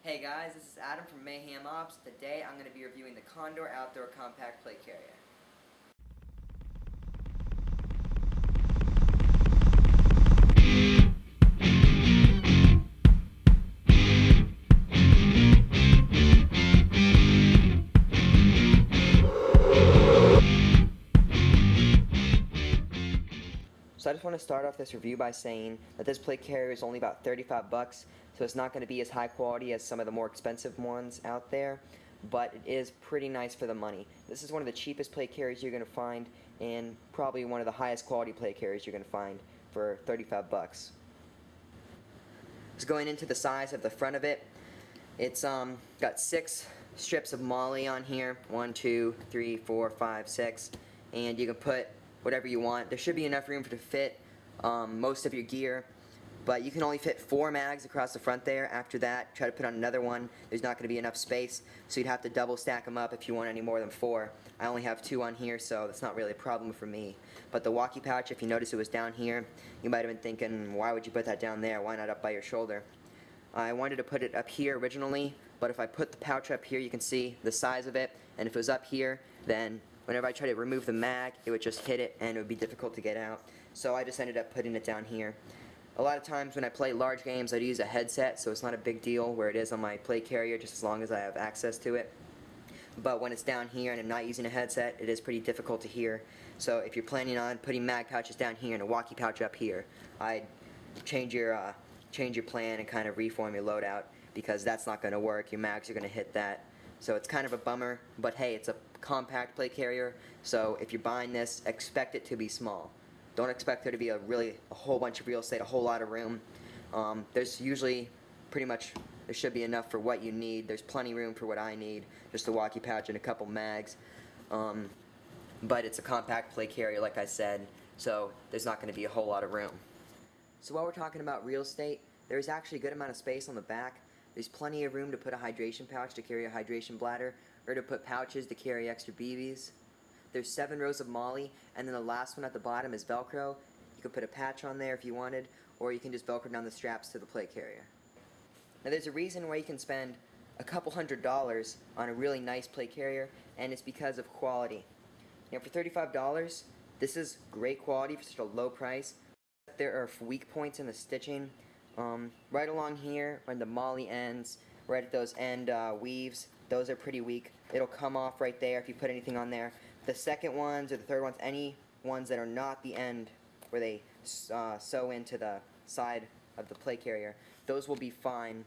Hey guys, this is Adam from Mayhem Ops. Today I'm going to be reviewing the Condor Outdoor Compact Plate Carrier. So I just want to start off this review by saying that this plate carrier is only about 35 bucks, so it's not going to be as high quality as some of the more expensive ones out there, but it is pretty nice for the money. This is one of the cheapest plate carriers you're going to find, and probably one of the highest quality plate carriers you're going to find for 35 bucks. Just going into the size of the front of it, it's got 6 strips of MOLLE on here, 1, 2, 3, 4, 5, 6, and you can put whatever you want. There should be enough room to fit most of your gear, but you can only fit 4 mags across the front there. After that, try to put on another one. There's not going to be enough space, so you'd have to double stack them up if you want any more than 4. I only have 2 on here, so that's not really a problem for me. But the walkie pouch, if you notice it was down here, you might have been thinking, why would you put that down there? Why not up by your shoulder? I wanted to put it up here originally, but if I put the pouch up here, you can see the size of it, and if it was up here, then whenever I try to remove the mag, it would just hit it and it would be difficult to get out. So I just ended up putting it down here. A lot of times when I play large games, I'd use a headset, so it's not a big deal where it is on my plate carrier, just as long as I have access to it. But when it's down here and I'm not using a headset, it is pretty difficult to hear. So if you're planning on putting mag pouches down here and a walkie pouch up here, I'd change your plan and kind of reform your loadout, because that's not going to work. Your mags are going to hit that. So it's kind of a bummer, but hey, it's a compact plate carrier, so if you're buying this, expect it to be small. Don't expect there to be a whole bunch of real estate, a whole lot of room. There's usually there should be enough for what you need. There's plenty room for what I need, just a walkie pouch and a couple mags. But it's a compact plate carrier, like I said, so there's not going to be a whole lot of room. So while we're talking about real estate, there's actually a good amount of space on the back. There's plenty of room to put a hydration pouch to carry a hydration bladder, or to put pouches to carry extra BBs. There's 7 rows of MOLLE, and then the last one at the bottom is Velcro. You can put a patch on there if you wanted, or you can just Velcro down the straps to the plate carrier. Now there's a reason why you can spend a couple $100s on a really nice plate carrier, and it's because of quality. You know, for $35, this is great quality for such a low price. There are weak points in the stitching. Right along here, when the MOLLE ends, right at those end weaves, those are pretty weak. It'll come off right there if you put anything on there. The second ones or the third ones, any ones that are not the end where they sew into the side of the plate carrier, those will be fine.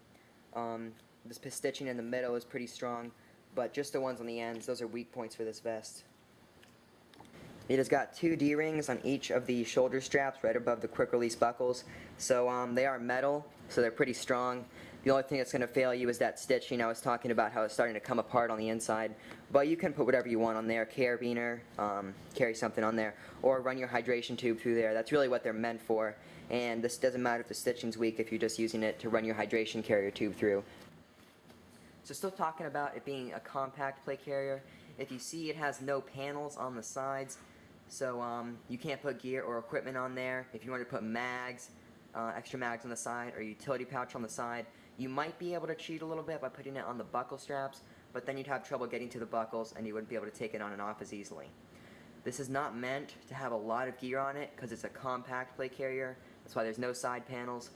This stitching in the middle is pretty strong, but just the ones on the ends, those are weak points for this vest. It has got 2 D-rings on each of the shoulder straps right above the quick release buckles. So they are metal, so they're pretty strong. The only thing that's going to fail you is that stitching. I was talking about how it's starting to come apart on the inside. But you can put whatever you want on there, carabiner, carry something on there, or run your hydration tube through there. That's really what they're meant for. And this doesn't matter if the stitching's weak if you're just using it to run your hydration carrier tube through. So still talking about it being a compact plate carrier, if you see it has no panels on the sides, so you can't put gear or equipment on there. If you want to put mags, extra mags on the side, or a utility pouch on the side, you might be able to cheat a little bit by putting it on the buckle straps, but then you'd have trouble getting to the buckles and you wouldn't be able to take it on and off as easily. This is not meant to have a lot of gear on it because it's a compact plate carrier. That's why there's no side panels.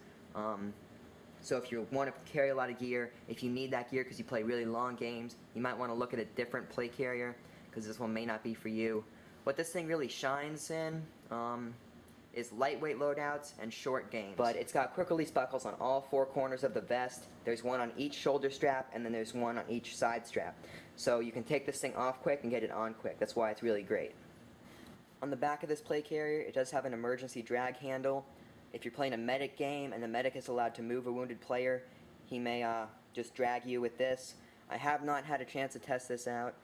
So if you want to carry a lot of gear, if you need that gear because you play really long games, you might want to look at a different plate carrier because this one may not be for you. What this thing really shines in is lightweight loadouts and short games. But it's got quick release buckles on all 4 corners of the vest. There's one on each shoulder strap, and then there's one on each side strap. So you can take this thing off quick and get it on quick. That's why it's really great. On the back of this plate carrier, it does have an emergency drag handle. If you're playing a medic game and the medic is allowed to move a wounded player, he may just drag you with this. I have not had a chance to test this out.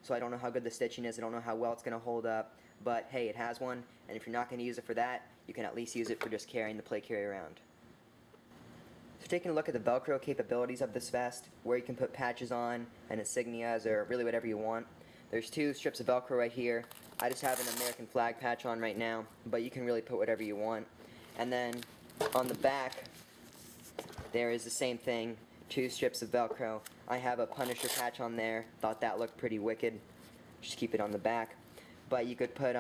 So I don't know how good the stitching is, I don't know how well it's going to hold up, but hey, it has one, and if you're not going to use it for that, you can at least use it for just carrying the plate carrier around. So taking a look at the Velcro capabilities of this vest, where you can put patches on, and insignias, or really whatever you want. There's 2 strips of Velcro right here. I just have an American flag patch on right now, but you can really put whatever you want. And then on the back, there is the same thing. 2 strips of Velcro. I have a Punisher patch on there. Thought that looked pretty wicked. Just keep it on the back. But you could put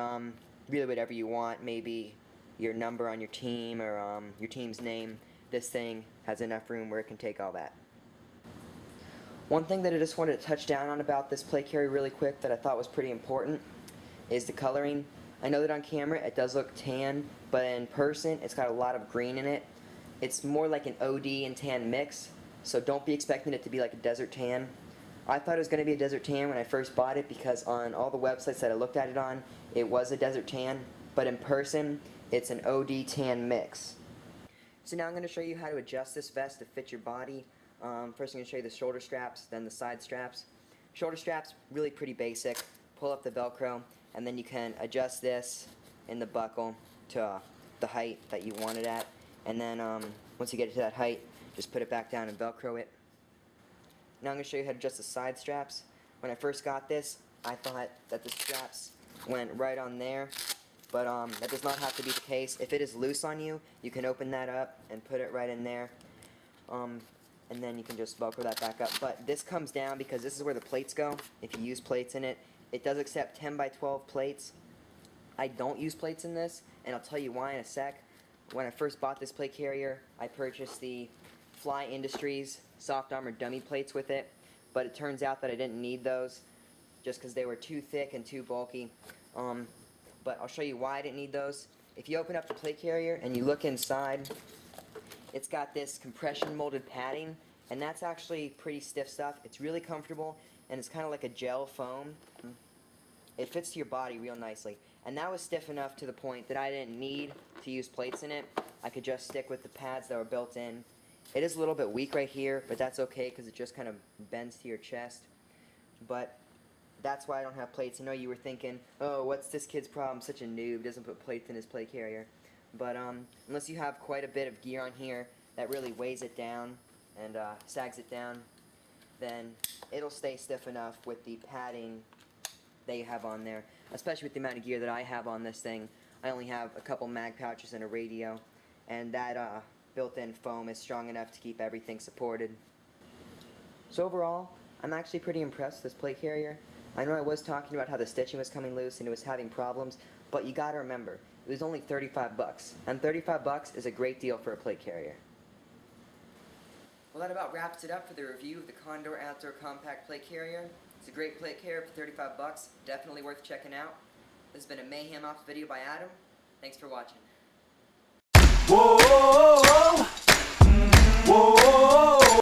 really whatever you want. Maybe your number on your team or your team's name. This thing has enough room where it can take all that. One thing that I just wanted to touch down on about this plate carrier really quick that I thought was pretty important is the coloring. I know that on camera it does look tan, but in person it's got a lot of green in it. It's more like an OD and tan mix, so don't be expecting it to be like a desert tan. I thought it was going to be a desert tan when I first bought it because on all the websites that I looked at it on, it was a desert tan, but in person it's an OD tan mix. So now I'm going to show you how to adjust this vest to fit your body. First I'm going to show you the shoulder straps, then the side straps. Shoulder straps, really pretty basic. Pull up the Velcro, and then you can adjust this in the buckle to the height that you want it at. And then once you get it to that height, just put it back down and Velcro it. Now I'm going to show you how to adjust the side straps. When I first got this, I thought that the straps went right on there, but that does not have to be the case. If it is loose on you, you can open that up and put it right in there. And then you can just Velcro that back up. But this comes down because this is where the plates go, if you use plates in it. It does accept 10 by 12 plates. I don't use plates in this, and I'll tell you why in a sec. When I first bought this plate carrier, I purchased the Fly Industries soft armor dummy plates with it, but it turns out that I didn't need those just because they were too thick and too bulky. But I'll show you why I didn't need those. If you open up the plate carrier and you look inside, it's got this compression molded padding, and that's actually pretty stiff stuff. It's really comfortable, and it's kind of like a gel foam. It fits to your body real nicely. And that was stiff enough to the point that I didn't need to use plates in it. I could just stick with the pads that were built in. It is a little bit weak right here, but that's okay because it just kind of bends to your chest. But that's why I don't have plates. I know you were thinking, oh, what's this kid's problem? Such a noob, doesn't put plates in his plate carrier. But unless you have quite a bit of gear on here that really weighs it down and sags it down, then it'll stay stiff enough with the padding that you have on there, especially with the amount of gear that I have on this thing. I only have a couple mag pouches and a radio, and that built-in foam is strong enough to keep everything supported. So overall, I'm actually pretty impressed with this plate carrier. I know I was talking about how the stitching was coming loose and it was having problems, but you gotta remember, it was only 35 bucks, and 35 bucks is a great deal for a plate carrier. Well, that about wraps it up for the review of the Condor Outdoor Compact Plate Carrier. It's a great plate carrier for 35 bucks, definitely worth checking out. This has been a Mayhem Ops video by Adam. Thanks for watching. Whoa, whoa, whoa.